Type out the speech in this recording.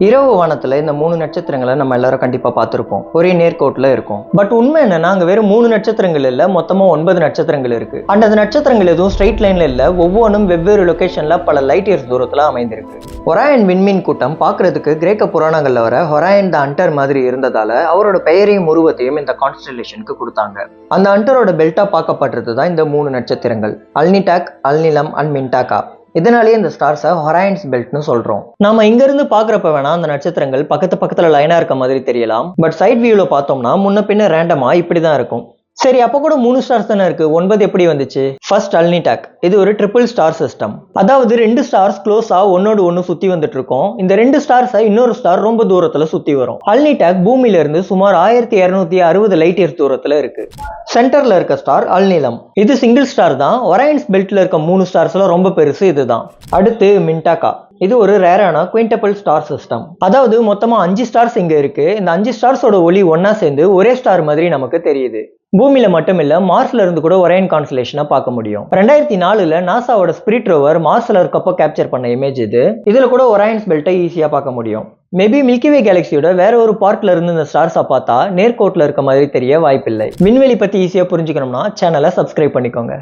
இரவு வானத்துல இந்த 3 நட்சத்திரங்களை நம்ம எல்லாரும் கண்டிப்பா பார்த்திருப்போம். ஒரே நேர்கோட்டுல இருக்கும். பட் உண்மை என்னன்னா அங்க வெறும் 3 நட்சத்திரங்கள் இல்ல, மொத்தமா 9 நட்சத்திரங்கள் இருக்கு. அண்ட் அந்த நட்சத்திரங்கள் எதுவும் ஸ்ட்ரெயிட் லைன்ல இல்ல, ஒவ்வொன்றும் வெவ்வேறு லொகேஷன்ல பல லைட் இயர்ஸ் தூரத்துல அமைந்திருக்கு. ஒராயன் விண்மீன் கூட்டம் பார்க்கறதுக்கு கிரேக்க புராணங்கள்ல வர ஒராயன் த ஹண்டர் மாதிரி இருந்ததால அவரோட பெயரையும் உருவத்தையும் இந்த கான்ஸ்டலேஷனுக்கு கொடுத்தாங்க. அந்த ஹண்டரோட பெல்ட்டா பார்க்கப்படுறது தான் இந்த 3 நட்சத்திரங்கள், அல்னிடாக், அல்னிலம் அண்ட் மின்டாகா. இதனாலேயே இந்த ஸ்டார்ஸை ஹொரையன்ஸ் பெல்ட்னு சொல்றோம். நாம இங்க இருந்து பாக்குறப்ப வேணா அந்த நட்சத்திரங்கள் பக்கத்துல லைனா இருக்க மாதிரி தெரியலாம். பட் சைட் வியூல பார்த்தோம்னா முன்ன பின்ன ரேண்டமா இப்படிதான் இருக்கும். சரி, அப்ப கூட 3 ஸ்டார்ஸ் தானே இருக்கு, 9 எப்படி வந்துச்சு? ஃபர்ஸ்ட் அல்னிடாக். இது ஒரு ட்ரிபிள் ஸ்டார் சிஸ்டம். அதாவது 2 ஸ்டார்ஸ் க்ளோஸா ஒன்னோடு ஒன்னு சுத்தி வந்துட்டு இருக்கும். இந்த 2 ஸ்டார்ஸை இன்னொரு ஸ்டார் ரொம்ப தூரத்துல சுத்தி வரும். அல்னிடாக் பூமியில இருந்து சுமார் 1260 லைட் இயர்ஸ் தூரத்துல இருக்கு. சென்டர்ல இருக்க ஸ்டார் அல்னிலம். இது சிங்கிள் ஸ்டார் தான். ஒரையன்ஸ் பெல்ட்ல இருக்க 3 ஸ்டார்ஸ்ல ரொம்ப பெருசு இதுதான். அடுத்து மின்டாகா. இது ஒரு ரேரான குயின்டபிள் ஸ்டார் சிஸ்டம். அதாவது மொத்தமா 5 ஸ்டார்ஸ் இங்க இருக்கு. இந்த 5 ஸ்டார்ஸோட ஒளி ஒன்னா சேர்ந்து ஒரே ஸ்டார் மாதிரி நமக்கு தெரியுது. பூமியில மட்டும் இல்ல, மார்ஸ்ல இருந்து கூட ஒரையன் கான்ஸ்டலேஷனை பார்க்க முடியும். 2004ல நாசாவோட ஸ்பிரிட் ரோவர் மார்ஸ்ல இருக்கப்போ கேப்சர் பண்ண இமேஜ் இது. இதுல கூட ஒரையன்ஸ் பெல்ட்டை ஈஸியா பார்க்க முடியும். மேபி மில்கிவே கேலக்சியோட வேற ஒரு பார்ட்ல இருந்து இந்த ஸ்டார்ஸை பார்த்தா நேர்கோட்டில் இருக்க மாதிரி தெரிய வாய்ப்பில்லை. விண்வெளி பத்தி ஈஸியா புரிஞ்சுக்கணும்னா சேனலை சப்ஸ்கிரைப் பண்ணிக்கோங்க.